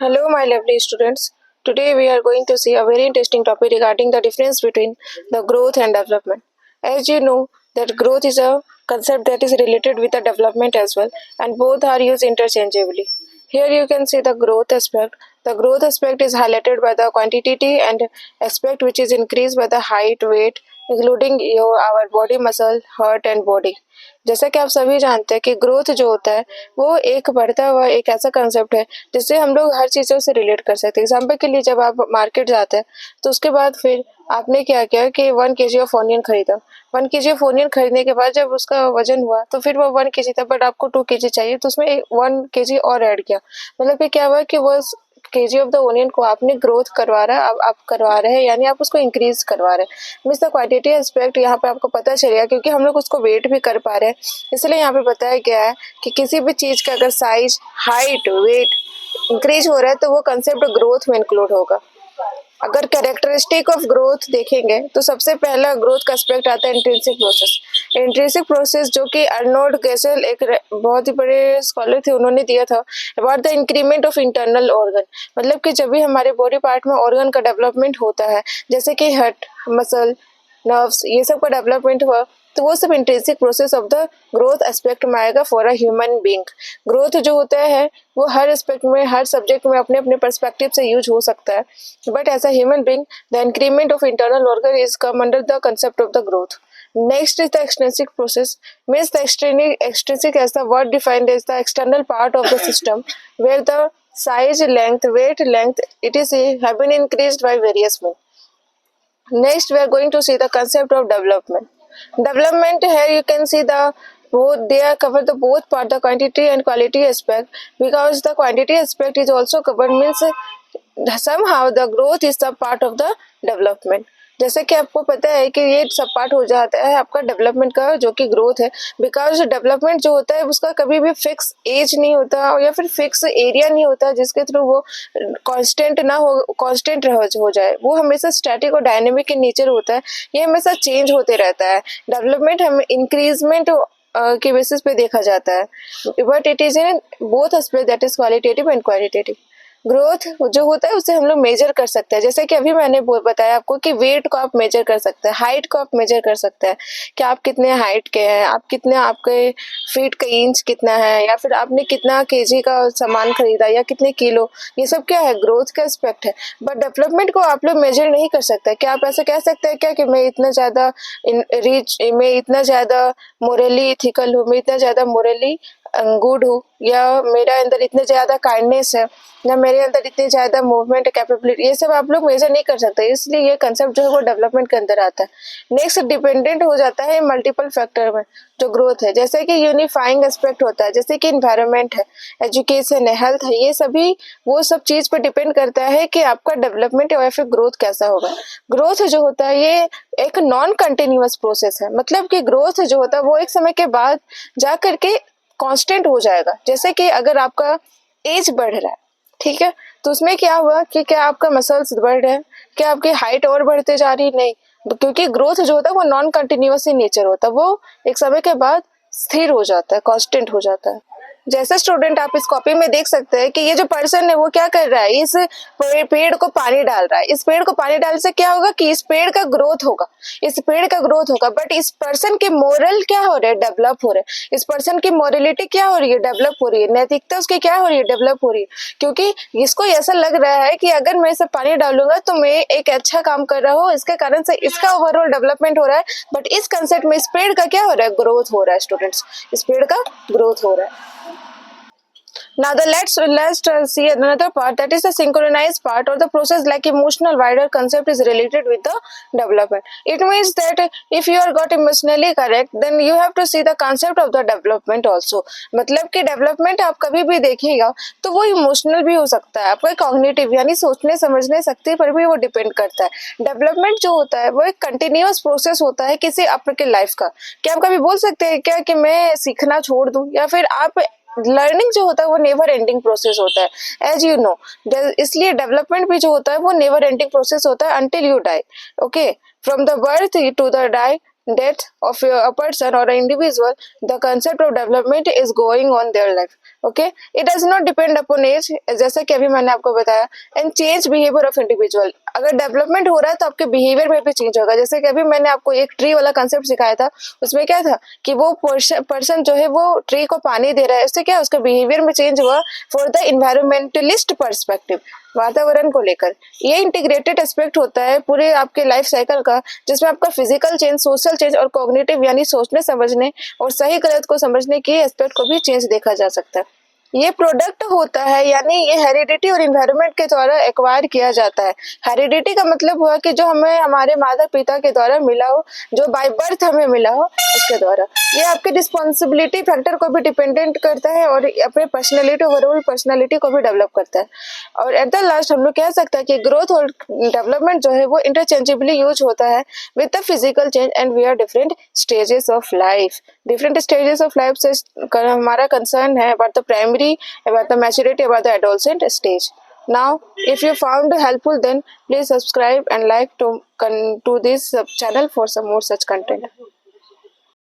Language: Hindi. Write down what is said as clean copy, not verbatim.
Hello, my lovely students. Today we are going to see a very interesting topic regarding the difference between the growth and development. As you know, that growth is a concept that is related with the development as well, and both are used interchangeably. Here you can see the growth aspect. The growth aspect is highlighted by the quantity and aspect which is increased by the height, weight, including our body muscle, heart and body. जैसा कि आप सभी जानते हैं कि ग्रोथ जो होता है वो एक बढ़ता हुआ एक ऐसा कंसेप्ट है जिससे हम लोग हर चीज़ों से रिलेट कर सकते हैं। एग्जाम्पल के लिए जब आप मार्केट जाते हैं तो उसके बाद फिर आपने क्या किया कि 1 kg ऑफ ऑनियन खरीदा। 1 kg ऑफ ऑनियन खरीदने के बाद जब उसका वजन हुआ तो फिर वो 1 kg था, बट आपको 2 kg चाहिए तो उसमें 1 kg और ऐड किया। मतलब कि क्या हुआ कि वो केजी ऑफ द ओनियन को आपने ग्रोथ करवा रहा है, अब आप करवा रहे हैं, यानी आप उसको इंक्रीज करवा रहे हैं। मीन्स द क्वांटिटी एस्पेक्ट यहाँ पे आपको पता चलेगा क्योंकि हम लोग उसको वेट भी कर पा रहे हैं। इसलिए यहाँ पे बताया गया है कि किसी भी चीज़ का अगर साइज, हाइट, वेट इंक्रीज हो रहा है तो वो कंसेप्ट ग्रोथ में इंक्लूड होगा। अगर कैरेक्टरिस्टिक ऑफ ग्रोथ देखेंगे तो सबसे पहला ग्रोथ का एस्पेक्ट आता है इंट्रिंसिक प्रोसेस। इंट्रिंसिक प्रोसेस जो कि अर्नोल्ड गेसेल एक बहुत ही बड़े स्कॉलर थे, उन्होंने दिया था about the increment of internal organ. मतलब कि जब भी हमारे बॉडी पार्ट में ऑर्गन का डेवलपमेंट होता है, जैसे कि हार्ट, मसल, नर्व्स, ये सब का डेवलपमेंट हुआ तो वो सब intrinsic process of the growth aspect में आएगा for a human being. Growth जो होता है वो हर एस्पेक्ट में, हर सब्जेक्ट में अपने अपने पर्सपेक्टिव से यूज हो सकता है, but as a human being the increment of internal organ is come under the concept of the growth. Next is the extrinsic process. Means the extrinsic as the word defined as the external part of the system where the size, length, weight, length it is have been increased by various means. Next we are going to see the concept of development. Development, here you can see the both, they are cover the both part, the quantity and quality aspect, because the quantity aspect is also covered, means somehow the growth is the part of the development. जैसे कि आपको पता है कि ये सब पार्ट हो जाता है आपका डेवलपमेंट का, जो कि ग्रोथ है। बिकॉज डेवलपमेंट जो होता है उसका कभी भी फिक्स एज नहीं होता या फिर फिक्स एरिया नहीं होता जिसके थ्रू वो कांस्टेंट ना हो, कांस्टेंट हो जाए। वो हमेशा स्टैटिक और डायनेमिक इन नेचर होता है, ये हमेशा चेंज होते रहता है। डेवलपमेंट हमें इंक्रीजमेंट के बेसिस पे देखा जाता है, but it is in both aspect, that is qualitative and quantitative. Growth जो होता है उसे हम लोग मेजर कर सकते हैं, जैसे कि अभी मैंने बताया आपको कि वेट को आप मेजर कर सकते हैं, हाइट को आप मेजर कर सकते हैं कि आप कितने हाइट के हैं, आप कितने, आपके फीट का इंच कितना है, या फिर आपने कितना केजी का सामान खरीदा या कितने किलो, ये सब क्या है, ग्रोथ का एस्पेक्ट है। बट डेवलपमेंट को आप लोग मेजर नहीं कर सकते। क्या आप ऐसा कह सकते हैं क्या कि मैं इतना ज़्यादा रिच, मैं इतना ज़्यादा मोरली इथिकल हूँ, मैं इतना ज़्यादा मोरली गुड हूँ, या मेरे अंदर इतने ज़्यादा काइंडनेस है, या मेरे अंदर इतनी ज़्यादा मूवमेंट कैपेबिलिटी, ये सब आप लोग मेजर नहीं कर सकते। इसलिए ये कंसेप्ट जो है वो डेवलपमेंट के अंदर आता है। नेक्स्ट डिपेंडेंट हो जाता है मल्टीपल फैक्टर में जो ग्रोथ है, जैसे कि यूनिफाइंग एस्पेक्ट होता है, जैसे कि इन्वायरमेंट है, एजुकेशन है, हेल्थ है, ये सभी वो सब चीज़ पर डिपेंड करता है कि आपका डेवलपमेंट या फिर ग्रोथ कैसा होगा। ग्रोथ जो होता है ये एक नॉन कंटिन्यूअस प्रोसेस है, मतलब कि ग्रोथ जो होता है वो एक समय के बाद जा करके कांस्टेंट हो जाएगा। जैसे कि अगर आपका एज बढ़ रहा है, ठीक है, तो उसमें क्या हुआ कि क्या आपका मसल्स बढ़ रहे हैं, क्या आपकी हाइट और बढ़ते जा रही, नहीं, क्योंकि ग्रोथ जो होता है वो नॉन कंटिन्यूअस इन नेचर होता है, वो एक समय के बाद स्थिर हो जाता है, कांस्टेंट हो जाता है। जैसे स्टूडेंट आप इस कॉपी में देख सकते हैं कि ये जो पर्सन है वो क्या कर रहा है, इस पेड़ को पानी डाल रहा है। इस पेड़ को पानी डालने से क्या होगा कि इस पेड़ का ग्रोथ होगा, इस पेड़ का ग्रोथ होगा, बट इस पर्सन के मोरल क्या हो रहे हैं, डेवलप हो रहे हैं। इस पर्सन की मोरलिटी क्या हो रही है, डेवलप हो रही है। नैतिकता उसकी क्या हो रही है, डेवलप हो रही है, क्योंकि इसको ऐसा लग रहा है कि अगर मैं इसे पानी डालूंगा तो मैं एक अच्छा काम कर रहा हूँ, इसके कारण से इसका ओवरऑल डेवलपमेंट हो रहा है। बट इस कंसेप्ट में इस पेड़ का क्या हो रहा है, ग्रोथ हो रहा है स्टूडेंट्स, इस पेड़ का ग्रोथ हो रहा है। Now let's see another part, that is the synchronized part, or the process like emotional wider concept is related with the development. It means that if you are got emotionally correct, then you have to see the concept of the development also. मतलब कि development आप कभी भी देखिएगा तो वो इमोशनल भी हो सकता है, आपका कॉग्निटिव यानी सोचने समझने शक्ति पर भी वो डिपेंड करता है। डेवलपमेंट जो होता है वो एक कंटिन्यूअस प्रोसेस होता है किसी आपके लाइफ का। क्या आप कभी बोल सकते हैं क्या कि मैं सीखना छोड़ दूं, या फिर आप लर्निंग जो होता है वो नेवर एंडिंग प्रोसेस होता है, एज यू नो। इसलिए डेवलपमेंट भी जो होता है वो नेवर एंडिंग प्रोसेस होता है until you die. Okay, from the birth to the die death of a person or an individual, the concept of development is going on their life. Okay, it does not depend upon age, जैसा कि अभी मैंने आपको बताया, and change behavior of individual. अगर डेवलपमेंट हो रहा है तो आपके बिहेवियर में भी चेंज होगा. जैसे कि अभी मैंने आपको एक ट्री वाला कंसेप्ट सिखाया था, उसमें क्या था कि वो पर्सन जो है वो ट्री को पानी दे रहा है, उससे क्या उसका बिहेवियर में चेंज हुआ फॉर द इन्वायरमेंटलिस्ट पर्सपेक्टिव, वातावरण को लेकर. ये इंटीग्रेटेड एस्पेक्ट होता है पूरे आपके लाइफ साइकिल का, जिसमें आपका फिजिकल चेंज, सोशल चेंज और कॉग्निटिव यानी सोचने समझने और सही गलत को समझने के एस्पेक्ट को भी चेंज देखा जा सकता है. ये प्रोडक्ट होता है, यानी ये हेरिडिटी और इन्वायरमेंट के द्वारा एक्वायर किया जाता है. हेरिडिटी का मतलब हुआ कि जो हमें हमारे माता पिता के द्वारा मिला हो, जो बाय बर्थ हमें मिला हो उसके द्वारा. ये आपके रिस्पॉन्सिबिलिटी फैक्टर को भी डिपेंडेंट करता है और अपने पर्सनैलिटी, ओवरऑल पर्सनैलिटी को भी डेवलप करता है. और एट द लास्ट हम लोग कह सकते हैं कि ग्रोथ और डेवलपमेंट जो है वो इंटरचेंजेबली यूज होता है with the physical change and we are different stages of life. Different stages of life से हमारा कंसर्न है about the primary, about the maturity, about the adolescent stage. Now, if you found helpful, then please subscribe and like to this channel for some more such content.